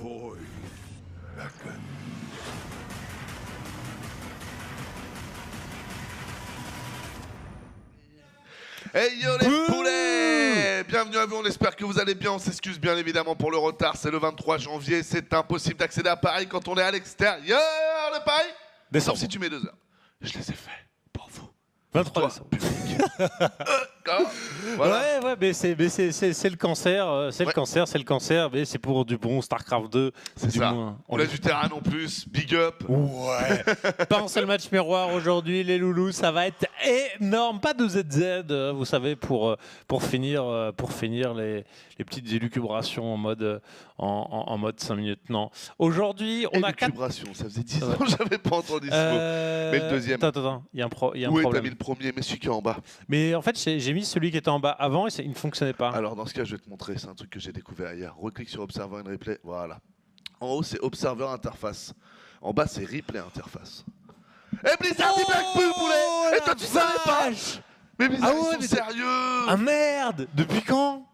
void beckons. Hey yo les poulets! Bienvenue à vous, on espère que vous allez bien, on s'excuse bien évidemment pour le retard, c'est le 23 janvier, c'est impossible d'accéder à Paris quand on est à l'extérieur de Paris. Décembre. Sauf si tu mets 2 heures. Je les ai faits pour vous. 23 Toi, décembre. public. Voilà. Ouais, mais c'est le cancer, c'est Ouais. le cancer, c'est le cancer, mais c'est pour du bon StarCraft 2. C'est du ça. moins. On a du terrain en plus, big up. Ouais. Pas un seul match miroir aujourd'hui, les loulous, ça va être énorme. Pas de ZZ, vous savez, pour finir les petites élucubrations en mode 5 minutes. Non. Aujourd'hui, on a 4. Élucubration, ça faisait 10 ans que j'avais pas entendu ce mot. Mais le deuxième. Attends, il y a un Où est t'as mis problème. le premier, mais celui qui est en bas. Mais en fait, j'ai mis celui qui était en bas avant et il ne fonctionnait pas. Alors dans ce cas, je vais te montrer, c'est un truc que j'ai découvert hier. Reclique sur Observer and Replay, voilà. En haut, c'est Observer Interface. En bas, c'est Replay Interface. Eh Blizzard, dit Blackpool, poulet! Et toi, tu savais pas? Mais Blizzard, Ah ouais, ils mais sont sérieux! Ah merde! Depuis quand?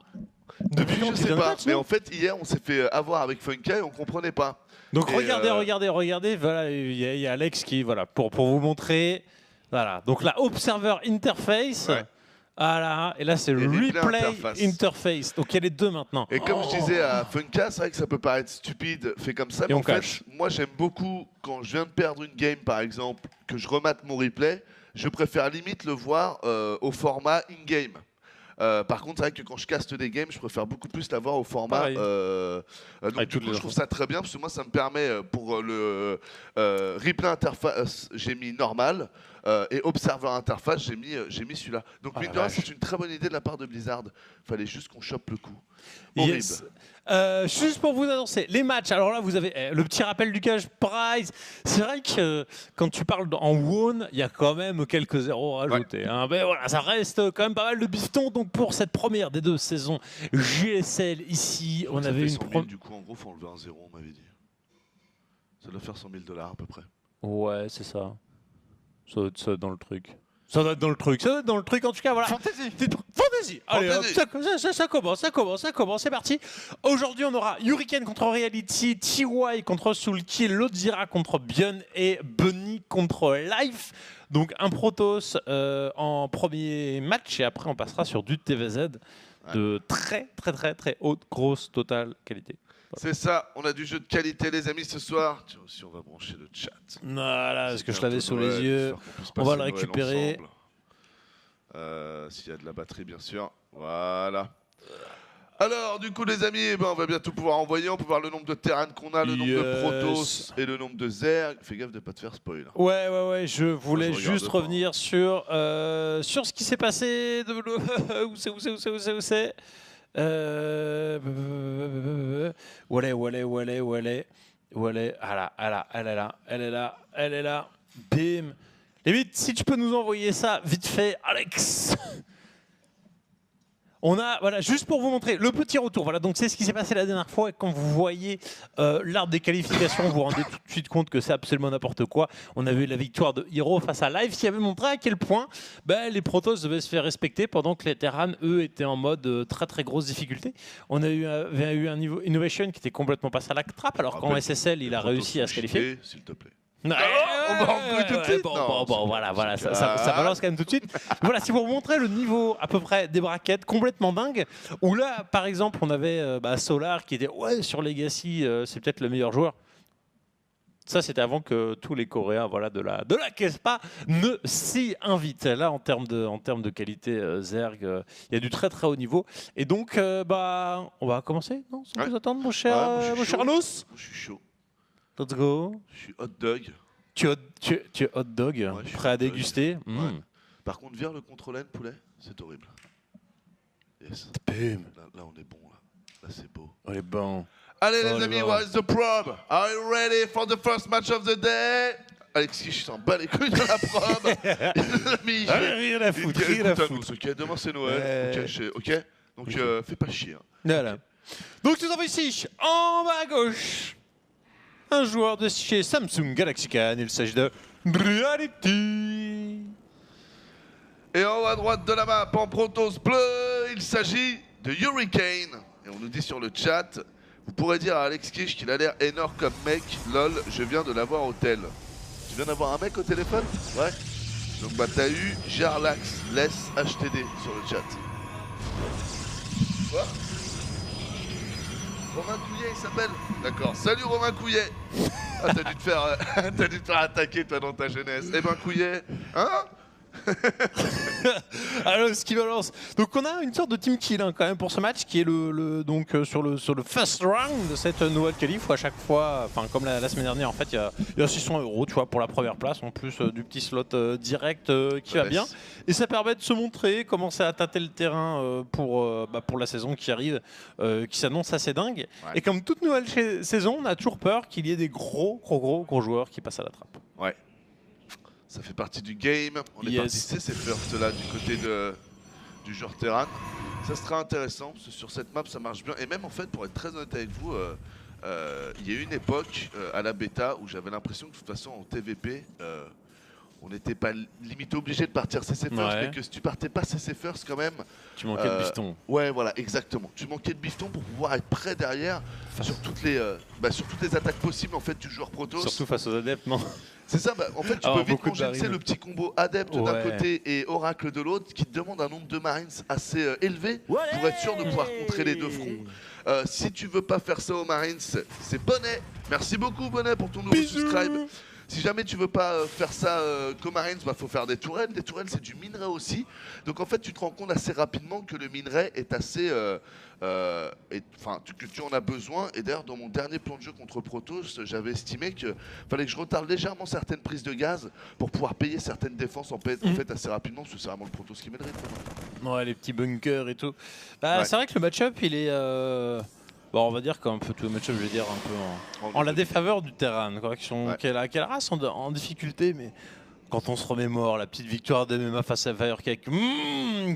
Depuis quand Je tu sais donnes pas, patch, mais non en fait, hier, on s'est fait avoir avec Funka et on comprenait pas. Donc Et regardez, voilà, il y a Alex qui, voilà, pour vous montrer, voilà, donc la Observer Interface, Ouais. voilà, et là c'est le Et Replay Replay Interface. Interface, donc il y a les deux maintenant. Et comme je disais à Funka, c'est vrai que ça peut paraître stupide fait comme ça, mais on en fait, cache. moi j'aime beaucoup quand je viens de perdre une game par exemple, que je remate mon replay, je préfère limite le voir au format in-game. Par contre, c'est vrai que quand je caste des games, je préfère beaucoup plus l'avoir au format. Pareil. Donc, Avec du toutes coup, les je trouve ça très bien parce que moi, ça me permet pour le replay interface, j'ai mis normal et observer interface, j'ai mis celui-là. Donc, Ah, mine la de rien, vache. c'est une très bonne idée de la part de Blizzard. Fallait juste qu'on chope le coup. Horrible. Yes. Juste pour vous annoncer les matchs. Alors là, vous avez le petit rappel du cash prize. C'est vrai que quand tu parles en won, il y a quand même quelques zéros à rajouter. Hein. Mais voilà, ça reste quand même pas mal de bifton. Donc pour cette première des 2 saisons GSL ici, on Ça avait fait une 100 000, du coup, en gros, faut enlever un zéro, on m'avait dit. Ça doit faire 100 000 $ à peu près. Ouais, c'est ça. Ça doit être dans le truc. Ça doit être dans le truc. En tout cas, voilà. Fantasy. Fantasy. Allez, hop, Fantasy. ça commence, c'est parti. Aujourd'hui, on aura Hurricane contre Reality, TY contre Soulkill, Lodzira contre Bion et Bunny contre Life. Donc un Protoss en premier match et après on passera sur du TVZ de très haute, grosse, totale qualité. C'est ça, on a du jeu de qualité, les amis, ce soir. Tiens, aussi, on va brancher le chat. Voilà, parce que je Bientôt l'avais sous Noël, les yeux. histoire qu'on puisse On va passer le Noël récupérer. ensemble. S'il y a de la batterie, bien sûr. Voilà. Alors, du coup, les amis, eh ben, on va bientôt pouvoir envoyer. On peut voir le nombre de terrains qu'on a, le nombre de Yes. Protoss et le nombre de Zerg. Fais gaffe de pas te faire spoil. Ouais, je voulais Moi, je regarde juste pas. revenir sur ce qui s'est passé. Où c'est Où elle est elle est là. Bim. Limite, si tu peux nous envoyer ça vite fait, Alex. On a, voilà, juste pour vous montrer le petit retour. Voilà, donc c'est ce qui s'est passé la dernière fois. Et quand vous voyez l'arbre des qualifications, vous vous rendez tout de suite compte que c'est absolument n'importe quoi. On avait eu la victoire de Hero face à Live, qui avait montré à quel point les Protoss devaient se faire respecter pendant que les Terran, eux, étaient en mode très grosse difficulté. On avait eu un niveau Innovation qui était complètement passé à la trappe, alors qu'en Rappelle, SSL, il les a Protoss réussi à sont se qualifier. cheatés, s'il te plaît. Ouais, on va en couille tout de suite. Bon, Non, voilà, c'est ça balance quand même tout de suite. Voilà, si vous remontrez le niveau à peu près des braquettes complètement dingue, où là, par exemple, on avait Solar qui était sur Legacy, c'est peut-être le meilleur joueur. Ça, c'était avant que tous les Coréens de la Kespa ne s'y invitent. Là, en termes de qualité, Zerg, il y a du très haut niveau. Et donc, on va commencer, non, sans plus attendre, mon cher, Ouais, moi, je suis chaud. Nos. Moi, je suis chaud. Let's go. Je suis hot dog. Tu es hot dog, Ouais, je suis prêt à hot dog. déguster. Ouais. Par contre, vire le contrôle N, poulet, c'est horrible. Yes. Bim. Là, on est bon. Là c'est beau. On est bon. Allez, Oh, les les amis, gars. what is the probe? Are you ready for the first match of the day? Alexis, je s'en bats les couilles de la probe. Les amis, Rien à foutre, rien à écoute, foutre. ok, demain c'est Noël. Ok. Donc, fais pas chier. Hein. Voilà. Donc, nous avons ici, en bas à gauche, un joueur de chez Samsung Galaxy Can. Il s'agit de Reality. Et en haut à droite de la map, en Protoss bleu, il s'agit de Hurricane. Et on nous dit sur le chat, Vous pourrez dire à Alex Kish qu'il a l'air énorme comme mec. Lol, je viens de l'avoir au tel. Tu viens d'avoir un mec au téléphone? Ouais. Donc bah t'as eu Jarlax, laisse HTD sur le chat. Quoi? Romain Couillet il s'appelle? D'accord, salut Romain Couillet. Ah t'as dû te faire attaquer toi dans ta jeunesse. Eh ben Couillet, hein? Alors, ce qui balance. Donc on a une sorte de team kill hein, quand même pour ce match qui est donc sur le first round de cette nouvelle qualif où à chaque fois, enfin comme la semaine dernière en fait il y a 600 € tu vois pour la première place en plus du petit slot direct qui va bien et ça permet de se montrer, commencer à tâter le terrain pour la saison qui arrive qui s'annonce assez dingue et comme toute nouvelle saison on a toujours peur qu'il y ait des gros joueurs qui passent à la trappe. Ouais. Ça fait partie du game. On est parti ces first là du côté du joueur Terran. Ça sera intéressant parce que sur cette map ça marche bien. Et même en fait pour être très honnête avec vous, il y a eu une époque à la bêta où j'avais l'impression que de toute façon en TVP on n'était pas limite obligé de partir CC first et que si tu partais pas CC first quand même... Tu manquais de bifton. Ouais voilà exactement. Tu manquais de bifton pour pouvoir être prêt derrière sur toutes les attaques possibles en fait du joueur Protoss. Surtout face aux adeptes non? C'est ça, en fait tu peux vite manger le petit combo adepte d'un côté et oracle de l'autre qui te demande un nombre de marines assez élevé pour être sûr de pouvoir contrer les deux fronts. Si tu veux pas faire ça aux marines, c'est Bonnet. Merci beaucoup Bonnet pour ton nouveau subscribe. Si jamais tu veux pas faire ça qu'aux Marines, faut faire des tourelles. Des tourelles, c'est du minerai aussi. Donc en fait, tu te rends compte assez rapidement que le minerai est assez... que tu en as besoin. Et d'ailleurs, dans mon dernier plan de jeu contre Protoss, j'avais estimé qu'il fallait que je retarde légèrement certaines prises de gaz pour pouvoir payer certaines défenses en fait assez rapidement, parce que c'est vraiment le Protoss qui met le rythme. Ouais, les petits bunkers et tout. C'est vrai que le match-up, il est... Bon, on va dire qu'un peu tout le match-up, je vais dire un peu en la défaveur du Terran, quelle race en difficulté, mais quand on se remémore la petite victoire de MMA face à Firecake,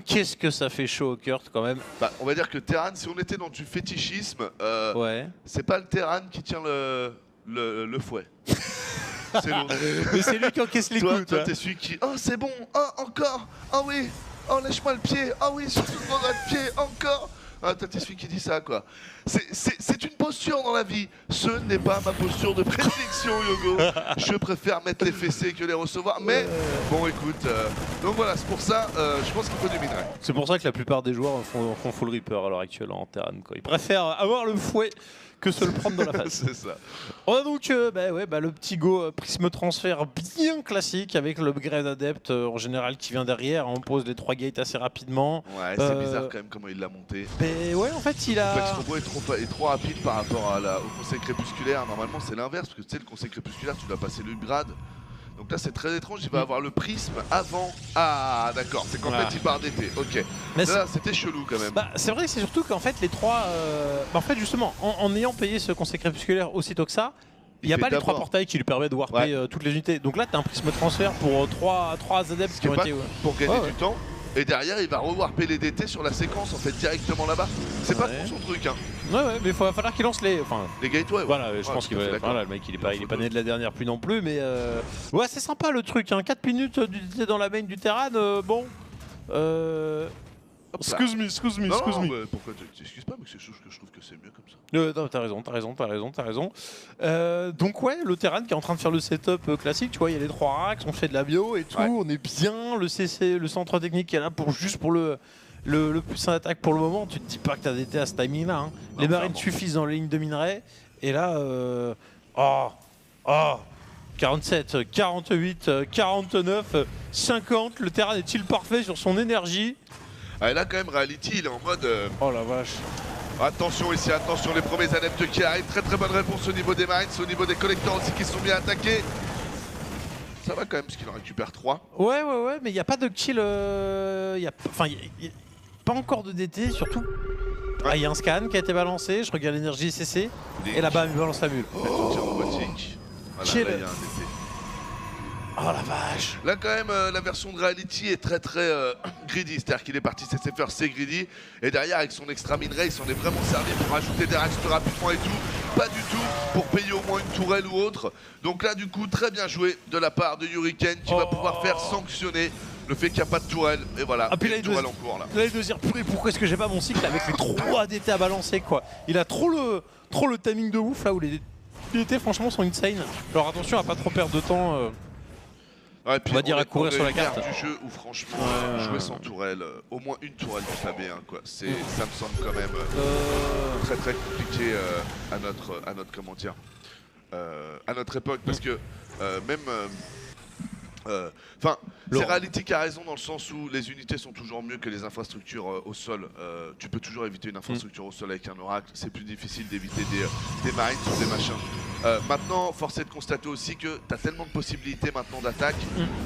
qu'est-ce que ça fait chaud au cœur quand même. On va dire que Terran, si on était dans du fétichisme, ouais. C'est pas le Terran qui tient le fouet. C'est l'autre. Mais c'est lui qui encaisse les coups. Toi, t'es celui qui... Oh, c'est bon. Oh, encore. Oh oui. Oh, lèche-moi le pied. Oh oui, surtout le pied. Encore. Ah, toi, t'es celui qui dit ça, quoi. C'est une posture dans la vie. Ce n'est pas ma posture de prédilection, Yogo. Je préfère mettre les fessées que les recevoir. Mais bon, écoute. Donc voilà, c'est pour ça, je pense qu'il faut du minerai. C'est pour ça que la plupart des joueurs font full Reaper à l'heure actuelle en Terran, quoi. Ils préfèrent avoir le fouet que se le prendre dans la face. C'est ça. On a donc le petit go prisme transfert bien classique avec l'upgrade adepte en général qui vient derrière. On pose les 3 gates assez rapidement. Ouais, c'est bizarre quand même comment il l'a monté. Mais ouais, en fait, il a... Le combo est trop rapide par rapport au conseil crépusculaire. Normalement, c'est l'inverse parce que tu sais, le conseil crépusculaire, tu dois passer l'upgrade. Donc là, c'est très étrange. Il va avoir le prisme avant. Ah, d'accord. C'est qu'en fait, il part d'été. Ok. Mais là, c'était chelou quand même. C'est vrai, c'est surtout qu'en fait, les 3. En fait, justement, en ayant payé ce conseil crépusculaire aussitôt que ça, il n'y a pas les 3 portails qui lui permettent de warper toutes les unités. Donc là, tu as un prisme transfert pour 3 adeptes qui ont été. Pour gagner du temps. Et derrière, il va rewarper les DT sur la séquence en fait directement là-bas. C'est pas trop son truc, hein. Ouais, mais il va falloir qu'il lance les gateways. Voilà, je pense qu'il va. Voilà, le mec, il est pas né de la dernière pluie non plus, mais ouais, c'est sympa le truc. 4 minutes du DT dans la main du Terran, bon. Excuse me. Pourquoi tu t'excuses pas? Mais c'est chose que je trouve que c'est mieux comme ça. Non, t'as raison. Donc ouais, le Terran qui est en train de faire le setup classique, tu vois, il y a les 3 racks, on fait de la bio et tout, on est bien, le CC, le centre technique qui est là pour le puissant d'attaque pour le moment, tu te dis pas que t'as DT à ce timing là. Hein. Les marines suffisent dans les lignes de minerai, et là, 47, 48, 49, 50, le Terran est-il parfait sur son énergie? Ah, et là quand même Reality il est en mode oh la vache. Attention ici, attention les premiers adeptes qui arrivent. Très bonne réponse au niveau des Marines, au niveau des collecteurs aussi qui sont bien attaqués. Ça va quand même parce qu'il en récupère 3. Ouais, mais il n'y a pas de kill. Y a pas encore de DT surtout. Il y a un scan qui a été balancé, je regarde l'énergie CC. Et là-bas il balance la mule. Tir robotique. Voilà, là il y a un DT. Oh la vache. Là quand même la version de Reality est très greedy, c'est-à-dire qu'il est parti cesser faire c'est greedy et derrière avec son extra min race on est vraiment servi pour rajouter des racks plus rapidement et tout, pas du tout pour payer au moins une tourelle ou autre. Donc là du coup très bien joué de la part de Hurricane qui va pouvoir faire sanctionner le fait qu'il n'y a pas de tourelle et voilà, puis là, une tourelle en cours là. Là il doit se dire pourquoi est-ce que j'ai pas mon cycle avec les 3 DT à balancer quoi. Il a trop le timing de ouf là où les DT franchement sont insane. Alors attention à pas trop perdre de temps. Ouais, puis on va dire à courir sur la l'ère carte. du jeu où franchement jouer sans tourelle, au moins une tourelle du KB1 quoi. Ça me semble quand même très compliqué à notre comment dire à notre époque parce que même enfin, c'est Reality qui a raison dans le sens où les unités sont toujours mieux que les infrastructures au sol. Tu peux toujours éviter une infrastructure au sol avec un oracle. C'est plus difficile d'éviter des marines sur des machins. Maintenant, force est de constater aussi que tu as tellement de possibilités maintenant d'attaque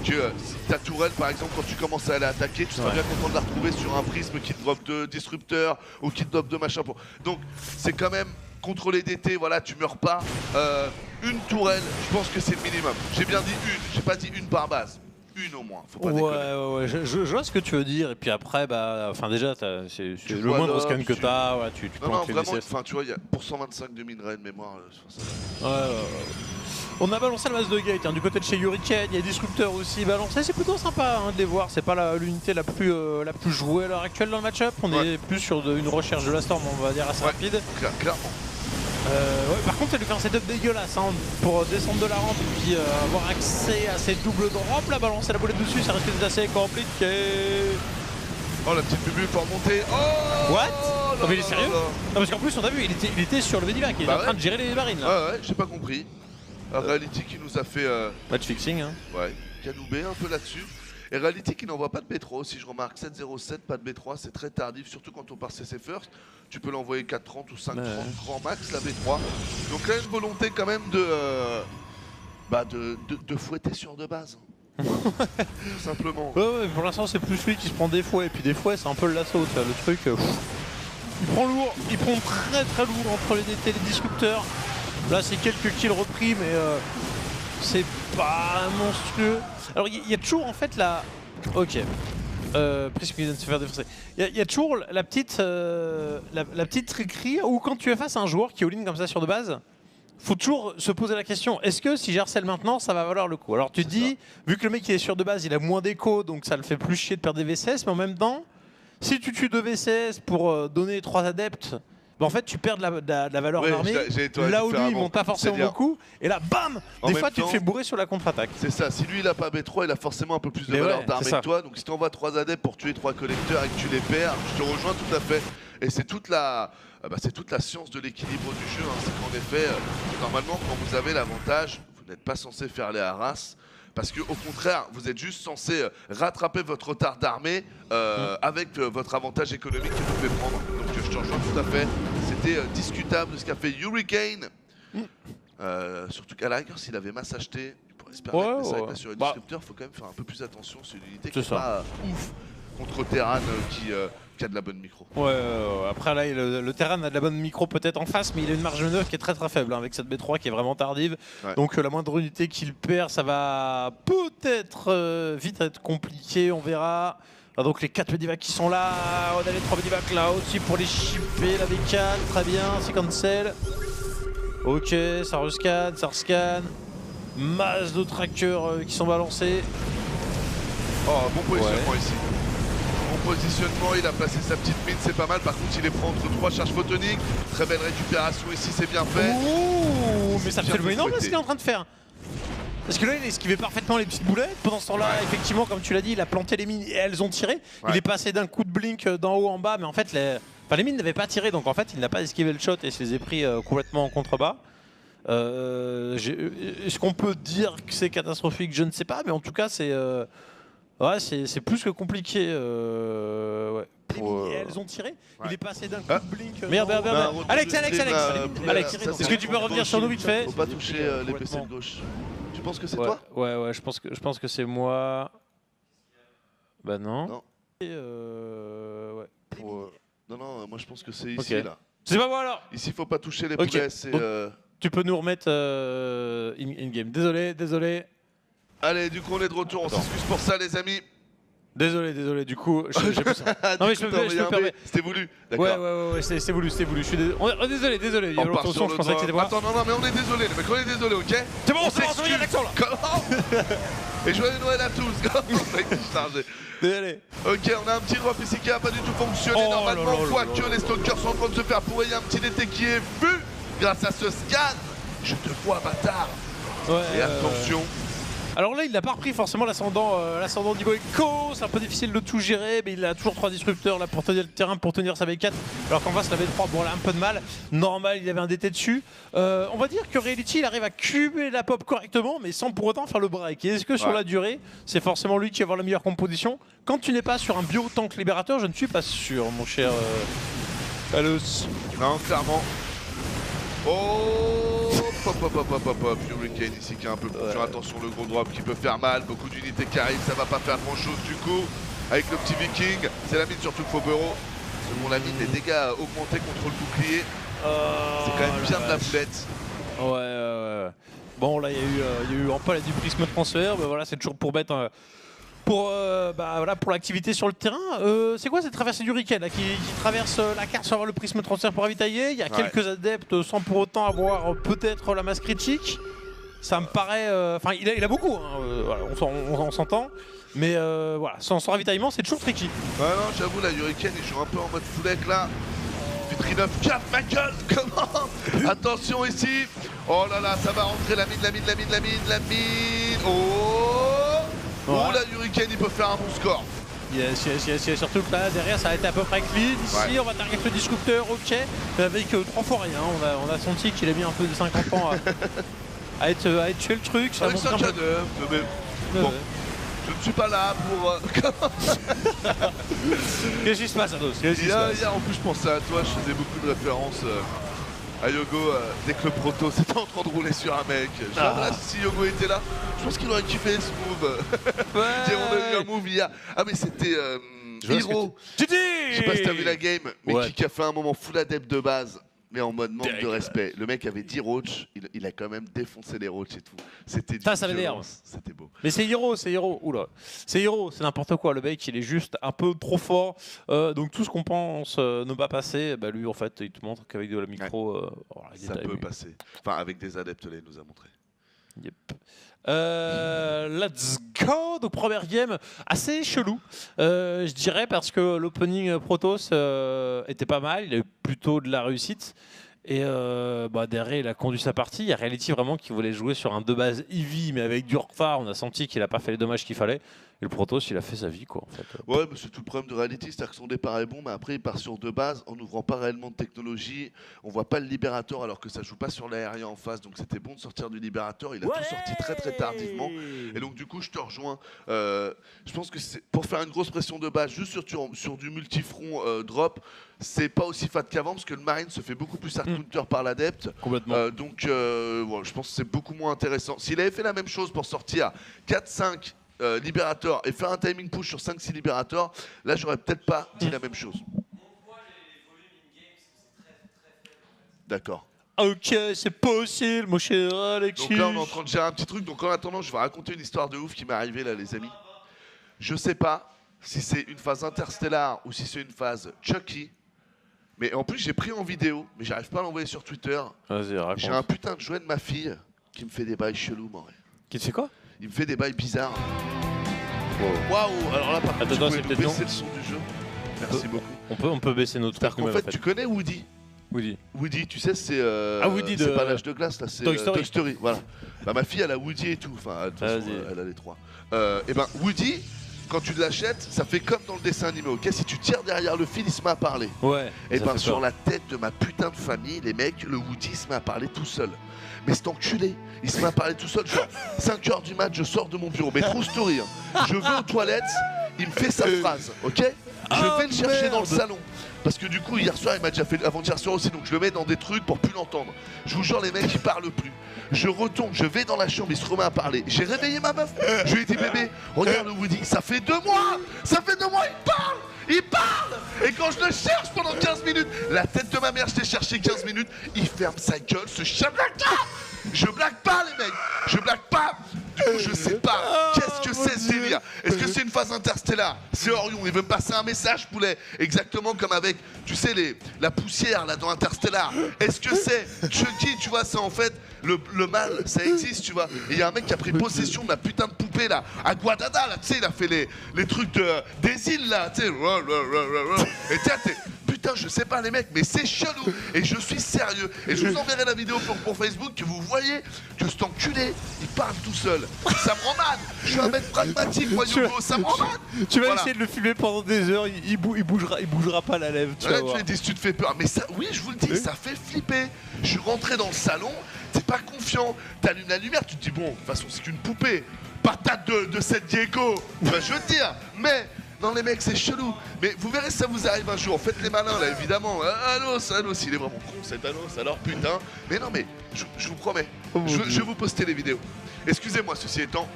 que si ta tourelle, par exemple, quand tu commences à aller attaquer, tu seras bien content de la retrouver sur un prisme qui te drop de disrupteur ou qui te drop de machin. Donc, c'est quand même contre les DT, voilà, tu meurs pas. Une tourelle, je pense que c'est le minimum. J'ai bien dit une, j'ai pas dit une par base. Une au moins, faut pas déconner. Ouais, je vois ce que tu veux dire. Et puis après, bah, enfin déjà, c'est le moindre scan que t'as. Ouais, tu non, planques les vraiment, DCS. enfin, tu vois, pour 125 de minerais de mémoire, ça... On a balancé le masse de gate hein, du côté de chez Hurricane, il y a Disruptor aussi balancé, c'est plutôt sympa hein, de les voir, c'est pas l'unité la plus jouée à l'heure actuelle dans le match-up, on est plus sur une recherche de la storm on va dire assez rapide. Clairement. Par contre, elle lui fait un setup dégueulasse hein, pour descendre de la rampe et puis avoir accès à ces doubles drops. La balancer la boulette dessus, ça risque d'être assez compliqué. Oh, la petite bubu pour remonter. Oh what? Non, mais il est sérieux? Non, parce qu'en plus, on a vu, il était sur le Medivac, il est en train de gérer les marines là. Ouais, j'ai pas compris. Reality qui nous a fait. Match fixing, hein. Ouais, canoubé un peu là-dessus. Et Reality qui n'envoie pas de B3 aussi, je remarque. 7-0-7, pas de B3, c'est très tardif, surtout quand on part CC First. Tu peux l'envoyer 4-30 ou 5-30 grand max, la B3. Donc là, une volonté quand même de fouetter sur de base. Tout simplement. Ouais, pour l'instant, c'est plus lui qui se prend des fouets. Et puis des fouets, c'est un peu le lasso, le truc. Il prend lourd, il prend très lourd entre les DT et les disrupteurs. Là, c'est quelques kills repris, mais c'est pas monstrueux. Alors, il y a toujours en fait la. Ok. Presque qu'il vient de se faire défoncer. Il y a toujours la petite triquerie où quand tu es face à un joueur qui est all-in comme ça sur de base, faut toujours se poser la question est-ce que si j'harcèle maintenant, ça va valoir le coup? Alors tu te dis, vu que le mec il est sur de base, il a moins d'écho, donc ça le fait plus chier de perdre des VCS, mais en même temps, si tu tues 2 VCS pour donner 3 adeptes. En fait, tu perds de la valeur d'armée. Là où lui, il monte pas forcément beaucoup. Et là, bam! Des fois, tu te fais bourrer sur la contre-attaque. C'est ça. Si lui, il a pas B3, il a forcément un peu plus de valeur d'armée que toi. Donc, si tu envoies 3 adeptes pour tuer 3 collecteurs et que tu les perds, je te rejoins tout à fait. Et c'est toute la science de l'équilibre du jeu. Hein. C'est qu'en effet, normalement, quand vous avez l'avantage, vous n'êtes pas censé faire les haras. Parce qu'au contraire, vous êtes juste censé rattraper votre retard d'armée avec votre avantage économique que vous pouvez prendre. Donc je te rejoins tout à fait. C'était discutable ce qu'a fait Hurricane. Surtout qu'à la rigueur, s'il avait masse acheté, il pourrait espérer mais c'est vrai que là, sur les disrupteurs, il faut quand même faire un peu plus attention. C'est une unité qui n'est pas ouf contre Terran qui a de la bonne micro. Après là, le Terran a de la bonne micro peut-être en face, mais il a une marge de manœuvre qui est très faible hein, avec cette B3 qui est vraiment tardive. Donc la moindre unité qu'il perd, ça va peut-être vite être compliqué, on verra. Donc les 4 Medivacs qui sont là, on a les 3 Medivacs là aussi pour les shipper, la V4, très bien, c'est cancel. Ok, ça rescanne, masse de trackers qui sont balancés. Oh, bon positionnement ici. Positionnement, il a placé sa petite mine, c'est pas mal. Par contre, il les prend entre 3 charges photoniques. Très belle récupération ici, c'est bien fait. Ouh, mais ça fait le énorme ce qu'il est en train de faire. Parce que là, il a esquivé parfaitement les petites boulettes. Pendant ce temps-là, effectivement, comme tu l'as dit, il a planté les mines et elles ont tiré. Il est passé d'un coup de blink d'en haut en bas, mais en fait, les mines n'avaient pas tiré. Donc en fait, il n'a pas esquivé le shot et se les a pris complètement en contrebas. Est-ce qu'on peut dire que c'est catastrophique? Je ne sais pas, mais en tout cas, c'est plus que compliqué. Elles ont tiré. Il est passé d'un coup de blink. Merde. Alex, est-ce que tu peux revenir sur nous vite fait? Faut pas toucher les PC de gauche. Tu penses que c'est toi? Ouais, je pense que c'est moi. Bah non. Non, moi je pense que c'est ici là. C'est pas moi alors. Ici, faut pas toucher les poulets. Tu peux nous remettre in-game. Désolé. Allez, du coup, on est de retour. On s'excuse pour ça, les amis. Désolé, du coup, j'ai plus ça. Non, mais je me permets. C'était voulu. D'accord. Ouais, c'est voulu. Je suis désolé. Il y a On part l'autre sur son, je pensais que c'était moi. Attends, non, mais on est désolé, les mecs, on est désolé, ok? C'est bon, on s'excuse. s'excuse l'accent là. Et joyeux Noël à tous. Chargé. Désolé. Ok, on a un petit drop ici qui a pas du tout fonctionné. Normalement, quoique les stalkers sont en train de se faire pourrir, il y a un petit DT qui est vu grâce à ce scan. Je te vois, bâtard. Et attention. Alors là, il n'a pas repris forcément l'ascendant niveau Echo, c'est un peu difficile de tout gérer, mais il a toujours 3 disrupteurs là pour tenir le terrain, pour tenir sa V4, alors qu'en face la V3, bon, elle a un peu de mal. Normal, il avait un DT dessus. On va dire que Reality, il arrive à cuber la pop correctement, mais sans pour autant faire le break. Et est-ce que sur la durée, c'est forcément lui qui va avoir la meilleure composition? Quand tu n'es pas sur un bio-tank libérateur, je ne suis pas sûr, mon cher Alos. Non, clairement. Oh, hop. Hurricane ici qui est un peu plus dur. Attention, le gros drop qui peut faire mal. Beaucoup d'unités qui arrivent, ça va pas faire grand chose du coup. Avec le petit Viking, c'est la mine surtout Fobero. Selon la mine, les dégâts augmentés contre le bouclier. C'est quand même bien de la boulette. Ouais. Bon, là, il y a eu un peu du prisme transfert. Bah, voilà, c'est toujours pour mettre. Pour l'activité sur le terrain. C'est quoi cette traversée du Hurricane là, qui traverse la carte sans avoir le prisme transfert pour ravitailler? Il y a quelques adeptes sans pour autant avoir peut-être la masse critique. Ça me paraît. Enfin, il a beaucoup, hein, voilà, on s'entend. Mais voilà, sans ravitaillement, c'est toujours tricky. Ouais, non, j'avoue, la Hurricane, il joue un peu en mode full deck là. Vitry 9, 4, ma gueule, comment? Attention ici. Oh là là, ça va rentrer la mine. Oh, la Hurricane, il peut faire un bon score. Yes. Surtout que là, derrière, ça a été à peu près clean. Ici, on va target le disrupteur, ok. Avec 3 fois rien. On a senti qu'il a mis un peu de 50 ans à être tué le truc. Ça avec montre un peu. Bon, je ne suis pas là pour... Qu'est-ce qui se passe, Ados? En plus, je pensais à toi, je faisais beaucoup de références à Yogo dès que le proto s'était en train de rouler sur un mec. Là, si Yogo était là, je pense qu'il aurait kiffé ce move. On a eu un move hier. Ah, mais c'était Hiro. Je sais pas si t'as vu la game, mais qui a fait un moment full adepte de base. Mais en mode manque de respect. Le mec avait 10 roach, il a quand même défoncé les roach et tout. C'était ça m'énerve. C'était beau. Mais c'est Hiro. Oula. C'est Hiro, c'est n'importe quoi. Le mec, il est juste un peu trop fort. Donc tout ce qu'on pense ne pas passer, bah lui, en fait, il te montre qu'avec de la micro, ça peut passer. Enfin, avec des adeptes, là, il nous a montré. Yep. Let's go. Donc première game assez chelou, je dirais, parce que l'opening Protoss était pas mal, il a eu plutôt de la réussite. Et derrière, il a conduit sa partie. Il y a Reality vraiment qui voulait jouer sur un 2 base Eevee, mais avec du retard. On a senti qu'il a pas fait les dommages qu'il fallait. Et le Protoss, il a fait sa vie, quoi, en fait. Ouais, mais c'est tout le problème de Reality, c'est-à-dire que son départ est bon, mais après il part sur 2 bases en n'ouvrant pas réellement de technologie. On voit pas le Libérateur alors que ça joue pas sur l'aérien en face, donc c'était bon de sortir du Libérateur. Il a tout sorti très tardivement. Et donc du coup, je te rejoins. Je pense que c'est pour faire une grosse pression de base, juste sur du multifront drop, c'est pas aussi fat qu'avant parce que le Marine se fait beaucoup plus hard counter par l'adepte. Complètement. Je pense que c'est beaucoup moins intéressant. S'il avait fait la même chose pour sortir 4-5 libérateurs et faire un timing push sur 5-6 libérateurs, là j'aurais peut-être pas dit la même chose. D'accord. Ok, c'est possible, mon cher Alexis. Donc là on est en train de gérer un petit truc, donc en attendant je vais raconter une histoire de ouf qui m'est arrivée là les amis. Je sais pas si c'est une phase interstellar ou si c'est une phase Chucky, mais en plus j'ai pris en vidéo, mais j'arrive pas à l'envoyer sur Twitter. Vas-y, raconte. J'ai un putain de jouet de ma fille qui me fait des bails chelous, moi. Qui te fait quoi? Il me fait des bails bizarres. Waouh. Alors là par contre, Attends, tu c'est pouvez peut-être baisser le son du jeu. Merci beaucoup. On peut baisser notre truc. En fait, tu connais Woody? Woody, tu sais, c'est Woody c'est pas l'âge de glace, là, c'est Toy Story. Voilà. Bah, ma fille, elle a Woody et tout. Enfin, de toute façon, elle a les 3. Et ben, Woody, quand tu l'achètes, ça fait comme dans le dessin animé, ok? Si tu tires derrière le fil, il se met à parler. Ouais. Et ben, sur la tête de ma putain de famille, les mecs, le Woody il se met à parler tout seul. Mais cet enculé, il se met à parler tout seul. Genre, 5h du mat, je sors de mon bureau. Mais true story, hein. Je vais aux toilettes, il me fait sa phrase, ok? Je vais le chercher dans le salon. Parce que du coup, hier soir, il m'a déjà fait avant-hier soir aussi, donc je le mets dans des trucs pour plus l'entendre. Je vous jure, les mecs, ils parlent plus. Je retourne, je vais dans la chambre, il se remet à parler. J'ai réveillé ma meuf. Je lui ai dit, bébé, regarde le Woody, ça fait 2 mois. Ça fait 2 mois, il parle. Et quand je le cherche pendant 15 minutes, la tête de ma mère, je l'ai cherché 15 minutes, il ferme sa gueule, ce chien blague pas. Je blague pas, les mecs. Je blague pas. du coup, je sais pas. Qu'est-ce que c'est ce délire? Est-ce que c'est une phase interstellaire? C'est Orion, il veut me passer un message, poulet. Exactement comme avec, tu sais, la poussière là dans Interstellar. Est-ce que c'est Chucky, tu vois, c'est en fait le mal, ça existe, tu vois. Et il y a un mec qui a pris possession de la putain de poupée là, à Guadada, là, tu sais, il a fait les trucs des îles là, tu sais. Et tiens, putain, je sais pas les mecs, mais c'est chelou. Et je suis sérieux. Et je vous enverrai la vidéo pour Facebook que vous voyez que cet enculé, il parle tout seul. Ça me rend mal. Je suis un mec pragmatique, moi, Yogo, ça me rend mal. Tu vas Voilà. essayer de le filmer pendant des heures, il bougera pas la lèvre. Tu vas Ouais, voir. tu dis, tu te fais peur. Mais ça, oui, je vous le dis, ça fait flipper. Je suis rentré dans le salon, t'es pas confiant. T'allumes la lumière, tu te dis, bon, de toute façon, c'est qu'une poupée. Patate de cette Diego. Bah, je veux te dire, mais. Non les mecs c'est chelou, mais vous verrez si ça vous arrive un jour, faites les malins là évidemment, Alos, il est vraiment con cet Alos, alors putain, mais non mais, je vous promets, je vais vous poster les vidéos. Excusez-moi ceci étant,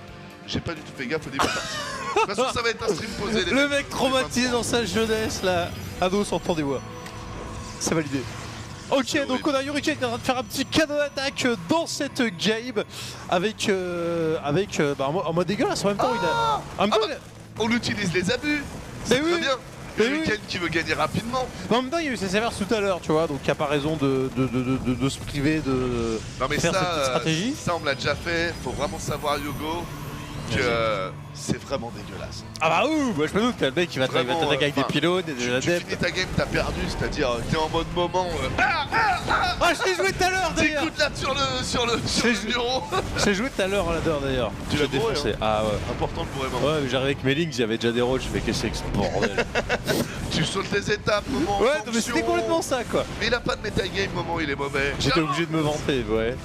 j'ai pas du tout fait gaffe au début de la partie. De toute façon ça va être un stream posé. Les Le mecs. mec traumatisé dans sa jeunesse là, Ados entend des voix. C'est validé. Ok, donc on a Yuri qui est en train de faire un petit cadeau d'attaque dans cette game avec en mode dégueulasse en même temps. On utilise les abus, Mais c'est oui, très bien. mais Hurricane oui. qui veut gagner rapidement. En même temps, il y a eu ses sévères tout à l'heure, tu vois, donc il n'y a pas raison de se priver de Non mais faire cette petite ça, stratégie. ça on me l'a déjà fait, faut vraiment savoir Yogo que c'est vraiment dégueulasse. Ah bah ouh, moi je me doute que le mec il va Vraiment, t'attaquer avec des enfin, pylônes et des Tu adeptes. finis ta game, t'as perdu, c'est-à-dire t'es en mode moment. Ah, je l'ai joué tout à l'heure d'ailleurs. T'écoutes là sur le bureau. J'ai joué tout à l'heure là-dedans d'ailleurs. Tu Je l'as l'ai défoncé. bourré, Ah ouais. Important le bourré, Ouais, mais j'arrivais avec mes links, il y avait déjà des rolls, je fais qu'est-ce que c'est que ce bordel. Tu sautes les étapes, moment. Ouais, non, mais sanction. c'était complètement ça quoi. Mais il a pas de metagame, moment, il est mauvais. J'étais obligé de me vanter, ouais.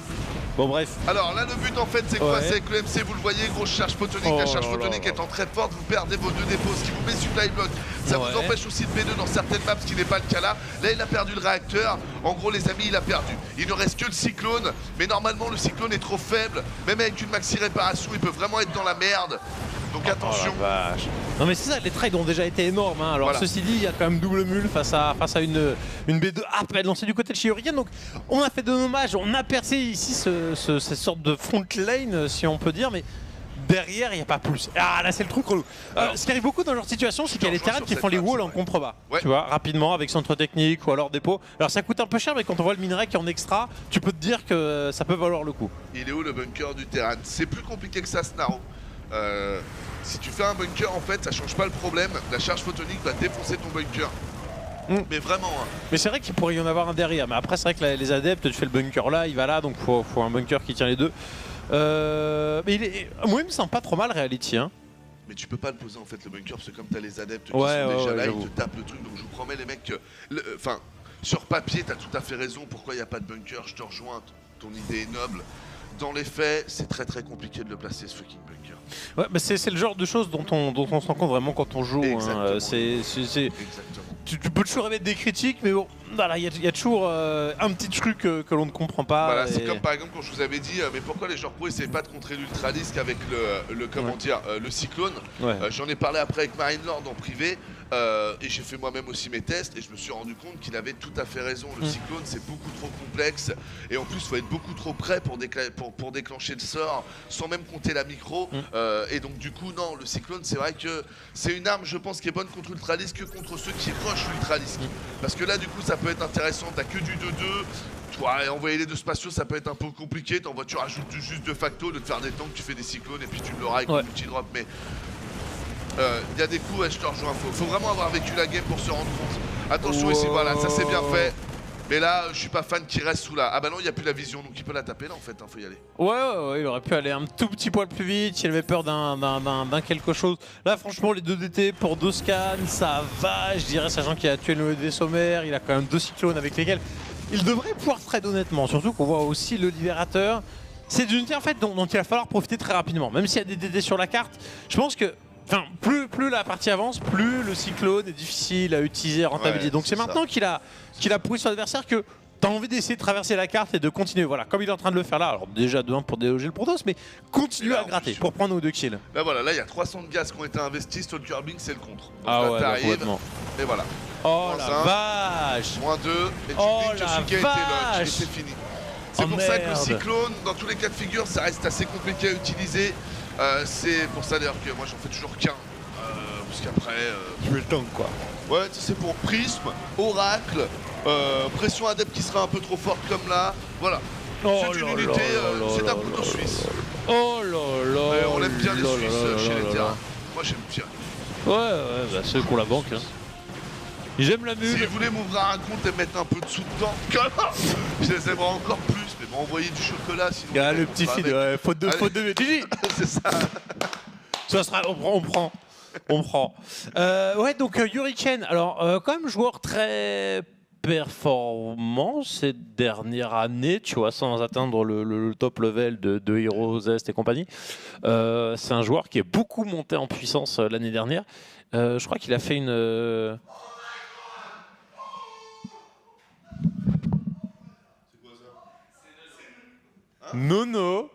Bon bref. Alors là, le but en fait, c'est quoi? Ouais. C'est que le MC, vous le voyez, grosse charge photonique. Oh la charge là là photonique là. étant très forte, vous perdez vos 2 dépôts, ce qui vous met supply block. Ça Ouais. vous empêche aussi de B2 dans certaines maps, ce qui n'est pas le cas là. Là, il a perdu le réacteur. En gros, les amis, il a perdu. Il ne reste que le cyclone. Mais normalement, le cyclone est trop faible. Même avec une maxi réparation, il peut vraiment être dans la merde. Donc attention. Oh la vache. Non mais c'est ça, les trades ont déjà été énormes. Hein. Alors Voilà. ceci dit, il y a quand même double mule face à une B2 à peine lancée du côté de chez Hurricane. Donc on a fait de dommages, on a percé ici cette sorte de front lane si on peut dire, mais derrière il n'y a pas plus. Ah là c'est le truc relou. Alors, Ce qui arrive beaucoup dans leur situation, c'est qu'il y a les rejoins terrains sur qui cette font les map, walls c'est en vrai. contrebas. Ouais. Tu vois, rapidement avec centre technique ou alors dépôt. Alors ça coûte un peu cher, mais quand on voit le minerai qui est en extra, tu peux te dire que ça peut valoir le coup. Il est où le bunker du terrain? C'est plus compliqué que ça, Snaro. Si tu fais un bunker, en fait, ça change pas le problème. La charge photonique va défoncer ton bunker. Mais vraiment, hein. Mais c'est vrai qu'il pourrait y en avoir un derrière. Mais après, c'est vrai que les adeptes, tu fais le bunker là, il va là, donc faut un bunker qui tient les deux. Mais moi, il me semble pas trop mal, Reality. Hein. Mais tu peux pas le poser en fait le bunker parce que comme t'as les adeptes qui Ouais, sont ouais, déjà ouais, là, ils j'avoue. te tapent le truc. Donc je vous promets les mecs que, enfin, sur papier t'as tout à fait raison. Pourquoi il n'y a pas de bunker? Je te rejoins. Ton idée est noble. Dans les faits, c'est très très compliqué de le placer ce fucking bunker. Ouais, mais c'est le genre de choses dont on se rend compte vraiment quand on joue. Exactement. Hein. Exactement. Tu peux toujours émettre des critiques, mais bon, voilà, il y a toujours un petit truc que l'on ne comprend pas. Voilà, c'est et- comme par exemple quand je vous avais dit, mais pourquoi les joueurs pro essaient pas de contrer l'ultralisque avec le comment dire, le cyclone. Ouais. J'en ai parlé après avec Marine Lord en privé et j'ai fait moi-même aussi mes tests et je me suis rendu compte qu'il avait tout à fait raison. Le cyclone c'est beaucoup trop complexe et en plus il faut être beaucoup trop près pour déclencher le sort sans même compter la micro. Et donc du coup non, le cyclone c'est vrai que c'est une arme je pense qui est bonne contre l'ultralisque que contre ceux qui rushent l'ultralisque. Parce que là du coup ça peut être intéressant, t'as que du 2-2. Toi, envoyer les 2 spatiaux, ça peut être un peu compliqué. T'envoies, tu rajoutes juste de facto, de te faire des tanks, tu fais des cyclones et puis tu l'auras avec Ouais. le multi-drop. Mais il y a des coups, ouais, je te rejoins. Faut vraiment avoir vécu la game pour se rendre compte. Attention ici, voilà, ça c'est bien fait. Mais là, je suis pas fan qu'il reste sous là. Ah bah non, il n'y a plus la vision, donc il peut la taper là en fait, faut y aller. Ouais, il aurait pu aller un tout petit poil plus vite, il avait peur d'un quelque chose. Là, franchement, les 2 DT pour 2 scans, ça va, je dirais, sachant qu'il a tué le des sommaires, il a quand même 2 cyclones avec lesquels il devrait pouvoir trade honnêtement, surtout qu'on voit aussi le libérateur. C'est d'une unité en fait dont il va falloir profiter très rapidement, même s'il y a des DT sur la carte. Je pense que plus la partie avance, plus le cyclone est difficile à utiliser, à rentabiliser. Ouais, Donc c'est c'est maintenant qu'il a prouvé sur l'adversaire que t'as envie d'essayer de traverser la carte et de continuer. Voilà, comme il est en train de le faire là. Alors déjà de 1 pour déloger le Protoss, mais continue Et là, à gratter en plus, pour prendre 1 ou 2 kills. Là voilà, là il y a 300 de gaz qui ont été investis, Stalker Bing c'est le contre. Donc Ah là ouais, t'arrives, complètement. et voilà. Oh Moins la un. vache! -2, et tu Oh piques la Yosuke et t'es vache. et c'est fini. C'est Oh, pour ça que le merde. cyclone, dans tous les cas de figure, ça reste assez compliqué à utiliser. C'est pour ça d'ailleurs que moi j'en fais toujours qu'un. Parce qu'après. Tu veux le tank quoi. Ouais, tu sais, c'est pour prisme, oracle, pression adepte qui sera un peu trop forte comme là. Voilà. Oh C'est une là unité, là c'est là un couteau là suisse. Oh là là. Et on aime bien les là Suisses là chez là les là terrains. là. Moi j'aime bien. Ouais, bah ceux qui ont la banque. Hein. J'aime la Si mule. vous voulez m'ouvrir un compte et mettre un peu de sous dedans, je les aimerais encore plus, mais m'envoyer du chocolat sinon. Ah, le petit feed, ouais, faute de, Allez. faute de. GG. C'est ça. Ça sera, on prend. Ouais, donc Hurricane, alors quand même joueur très performant ces dernières années, tu vois, sans atteindre le top level de Heroes Est et compagnie. C'est un joueur qui est beaucoup monté en puissance l'année dernière. Je crois qu'il a fait une. Nono.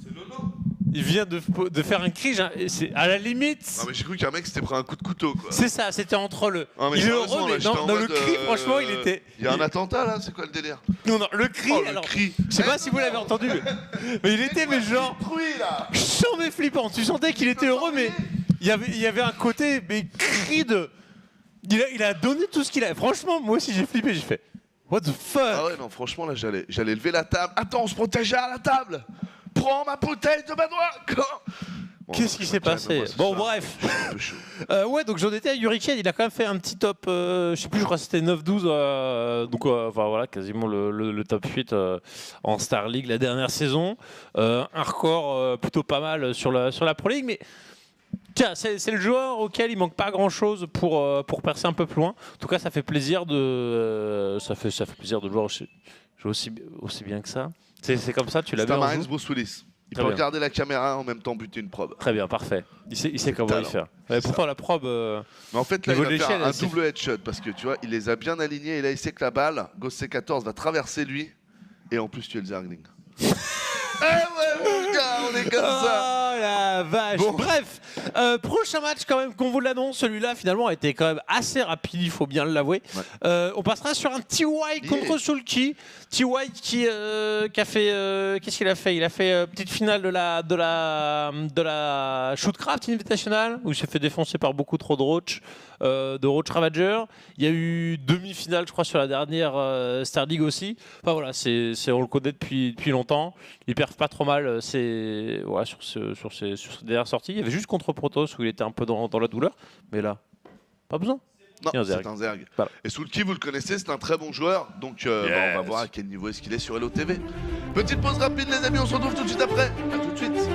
C'est Nono. Il vient de faire un cri, c'est à la limite. Non mais j'ai cru qu'un mec s'était pris un coup de couteau quoi. C'est ça, c'était entre le. Non, mais il est sérieusement, heureux, là, mais j'étais dans en le mode, cri, franchement, il était. Il y a un attentat là, c'est quoi le délire? Non, le cri, Oh, le alors. cri. Je sais pas si vous l'avez entendu, mais il était, mais genre. Bruit là. Chiant mais flippant. Tu sentais qu'il était heureux, mais il y avait un côté, mais cri de. Il a donné tout ce qu'il a. Franchement, moi aussi j'ai flippé, j'ai fait. What the fuck? Ah ouais non franchement là j'allais lever la table. Attends on se protégeait à la table. Prends ma bouteille de ma droite. Bon, Qu'est-ce qui s'est calme-moi passé? ce Bon, soir. bref. Je suis un peu chaud. Ouais, donc j'en étais à Hurricane, il a quand même fait un petit top, je sais plus, je crois que c'était 9-12, donc enfin voilà, quasiment le top 8 en Star League la dernière saison. Un record plutôt pas mal sur la Pro League, mais tiens, c'est le joueur auquel il manque pas grand chose pour percer un peu plus loin. En tout cas, ça fait plaisir ça fait plaisir de le voir jouer aussi bien que ça. C'est comme ça, tu C'est l'avais un en Marines joue. Bruce Willis. Il Très peut bien. regarder la caméra en même temps buter une probe. Très bien, parfait. Il sait comment talent. il faire. Ouais, pourtant, la probe. Mais en fait là Niveau il de va faire l'échelle, un c'est- double headshot parce que tu vois il les a bien alignés et là il sait que la balle, Ghost C14 va traverser lui et en plus tu es le Zergling. Eh ouais mon gars on est comme ça. Oh la vache. Bon. Bref, prochain match quand même qu'on vous l'annonce. Celui-là finalement a été quand même assez rapide, il faut bien l'avouer. Ouais. On passera sur un TY contre Sulky. TY qui a fait qu'est-ce qu'il a fait? Il a fait petite finale de la Shootcraft Invitational où il s'est fait défoncer par beaucoup trop de Roach Ravager. Il y a eu demi-finale je crois sur la dernière Star League aussi. Enfin voilà, on le connaît depuis longtemps. Il perd pas trop mal ouais, sur ses dernières sorties. Il y avait juste contre Protoss où il était un peu dans la douleur. Mais là, pas besoin. Non, Et un c'est Zerg. un Zerg. Voilà. Et Sulky, vous le connaissez, c'est un très bon joueur. Donc, on va voir à quel niveau est-ce qu'il est sur LOTV. Petite pause rapide, les amis, on se retrouve tout de suite après. A tout de suite.